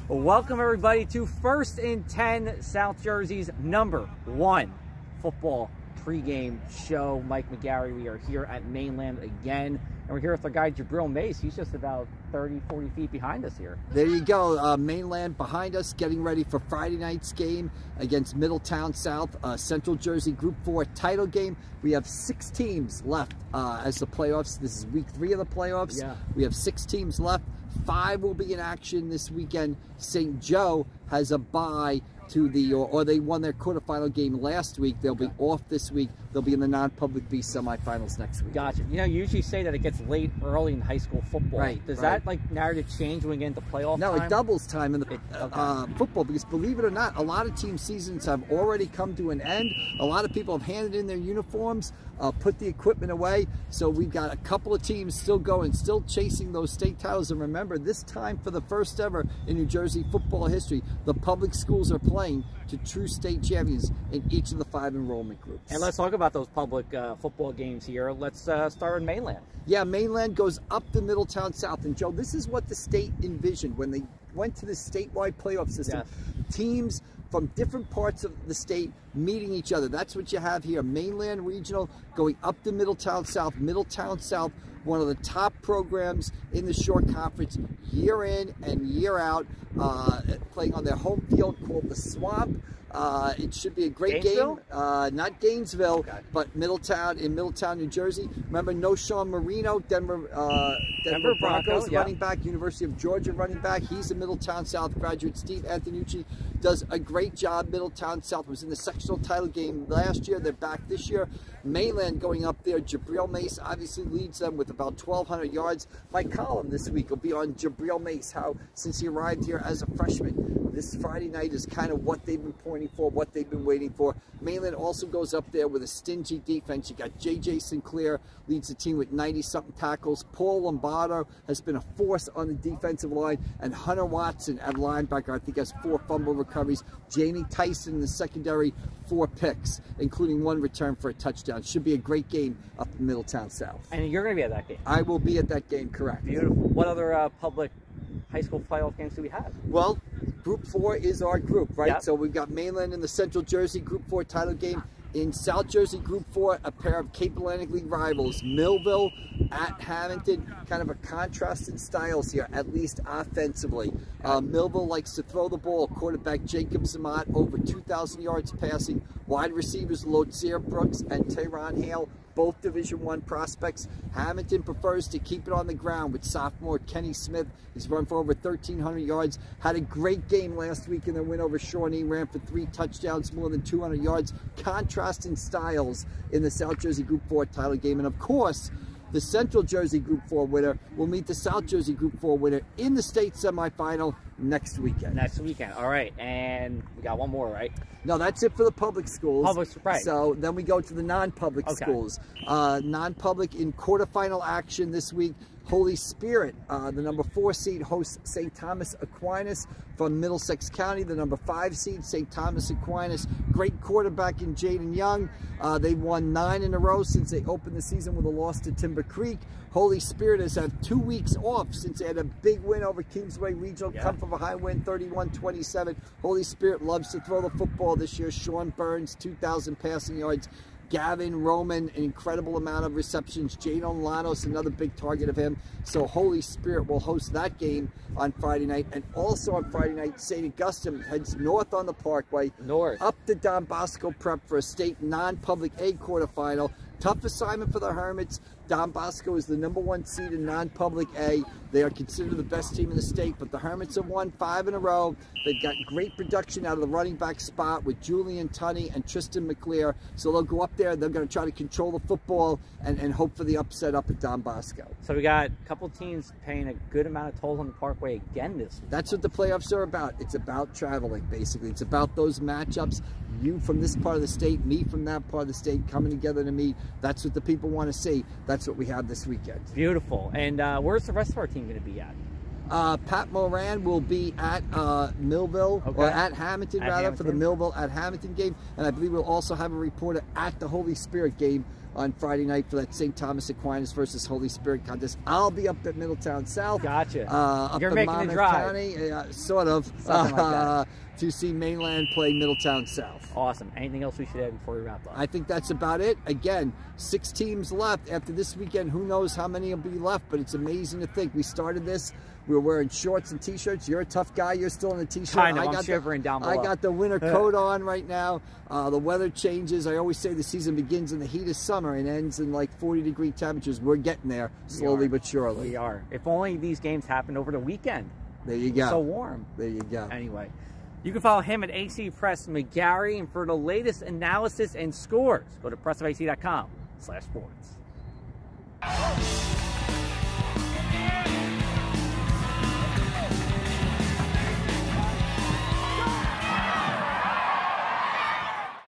Welcome everybody to First and 10, South Jersey's #1 football pregame show. Mike McGarry, we are here at Mainland again, and we're here with our guy Jabril Mace. He's just about 30-40 feet behind us here. There you go, Mainland behind us, getting ready for Friday night's game against Middletown South, Central Jersey Group 4 title game. We have 6 teams left as the playoffs. This is week 3 of the playoffs. Yeah. We have 6 teams left. 5 will be in action this weekend. St. Joe has a bye to the, or they won their quarterfinal game last week. They'll be off this week. They'll be in the non-public B semifinals next week. Gotcha. You know, you usually say that it gets late early in high school football. Right. Does that like narrative change when we get into playoff No, time? it doubles time in the football, because believe it or not, a lot of team seasons have already come to an end. A lot of people have handed in their uniforms, put the equipment away. So we've got a couple of teams still going, still chasing those state titles. And remember, this time for the first ever in New Jersey football history, the public schools are playing to true state champions in each of the 5 enrollment groups. And let's talk about those public football games here. Let's start in Mainland. Yeah, Mainland goes up to Middletown South. And Joe, this is what the state envisioned when they went to the statewide playoff system. Yes. Teams from different parts of the state meeting each other. That's what you have here. Mainland Regional going up to Middletown South. Middletown South, one of the top programs in the short conference, year in and year out, playing on their home field called the Swamp. It should be a great game. Not Gainesville, okay, but Middletown, in Middletown, New Jersey. Remember, no Sean Marino, Denver Broncos running back, University of Georgia running back. He's a Middletown South graduate. Steve Antonucci does a great job. Middletown South was in the sectional title game last year. They're back this year. Mainland going up there. Jabril Mace obviously leads them with about 1,200 yards. My column this week will be on Jabril Mace, how since he arrived here as a freshman, this Friday night is kind of what they've been pointing for, what they've been waiting for. Mainland also goes up there with a stingy defense. You got J.J. Sinclair, leads the team with 90-something tackles. Paul Lombardo has been a force on the defensive line. And Hunter Watson at linebacker, I think, has 4 fumble recoveries. Jamie Tyson in the secondary, 4 picks, including 1 return for a touchdown. Should be a great game up in Middletown South. And you're going to be at that game? I will be at that game, correct. Beautiful. What other public high school playoff games do we have? Well, Group 4 is our group, right? Yep. So we've got Mainland in the Central Jersey Group 4 title game. In South Jersey Group 4, a pair of Cape Atlantic League rivals, Millville at Hamilton. Kind of a contrast in styles here, at least offensively. Millville likes to throw the ball. Quarterback Jacob Zamat, over 2,000 yards passing. Wide receivers Lodzier Brooks and Tehran Hale, both Division I prospects. Hamilton prefers to keep it on the ground with sophomore Kenny Smith. He's run for over 1,300 yards. Had a great game last week in their win over Shawnee. Ran for 3 touchdowns, more than 200 yards. Contrasting styles in the South Jersey Group 4 title game. And of course, the Central Jersey Group 4 winner will meet the South Jersey Group 4 winner in the state semifinal next weekend. Next weekend. All right. And we got one more, right? No, that's it for the public schools. Right. So then we go to the non-public schools. Non-public in quarterfinal action this week. Holy Spirit, the number 4 seed, hosts St. Thomas Aquinas from Middlesex County. The number 5 seed, St. Thomas Aquinas. Great quarterback in Jaden Young. They've won 9 in a row since they opened the season with a loss to Timber Creek. Holy Spirit has had 2 weeks off since they had a big win over Kingsway Regional. Come from a high win, 31-27. Holy Spirit loves to throw the football this year. Sean Burns, 2,000 passing yards. Gavin Roman, an incredible amount of receptions. Jadon Lanos, another big target of him. So Holy Spirit will host that game on Friday night. And also on Friday night, St. Augustine heads north on the Parkway. Up to Don Bosco Prep for a state non-public A quarterfinal. Tough assignment for the Hermits. Don Bosco is the number 1 seed in non-public A. They are considered the best team in the state, but the Hermits have won 5 in a row. They've got great production out of the running back spot with Julian Tunney and Tristan McClear. So they'll go up there. They're going to try to control the football and hope for the upset up at Don Bosco. So we got a couple teams paying a good amount of toll on the Parkway again this week. That's what the playoffs are about. It's about traveling, basically. It's about those matchups. You from this part of the state, me from that part of the state, coming together to meet. That's what the people want to see. That's what we have this weekend. Beautiful. And where's the rest of our team going to be at? Pat Moran will be at Millville, or at Hamilton, rather, for the Millville at Hamilton game. And I believe we'll also have a reporter at the Holy Spirit game on Friday night for that St. Thomas Aquinas versus Holy Spirit contest. I'll be up at Middletown South. Gotcha. Up You're in making Monmouth the drive. County, sort of. Something like that. To see Mainland play Middletown South. Awesome. Anything else we should add before we wrap up? I think that's about it. Again, 6 teams left. After this weekend, who knows how many will be left, but it's amazing to think. We started this, we were wearing shorts and T-shirts. You're a tough guy. You're still in a T-shirt. I'm shivering down below. I got the winter coat on right now. The weather changes. I always say the season begins in the heat of summer and ends in like 40-degree temperatures. We're getting there slowly but surely. We are. If only these games happened over the weekend. There you go. It's so warm. There you go. Anyway. You can follow him at AC Press McGarry, and for the latest analysis and scores, go to pressafac.com/sports.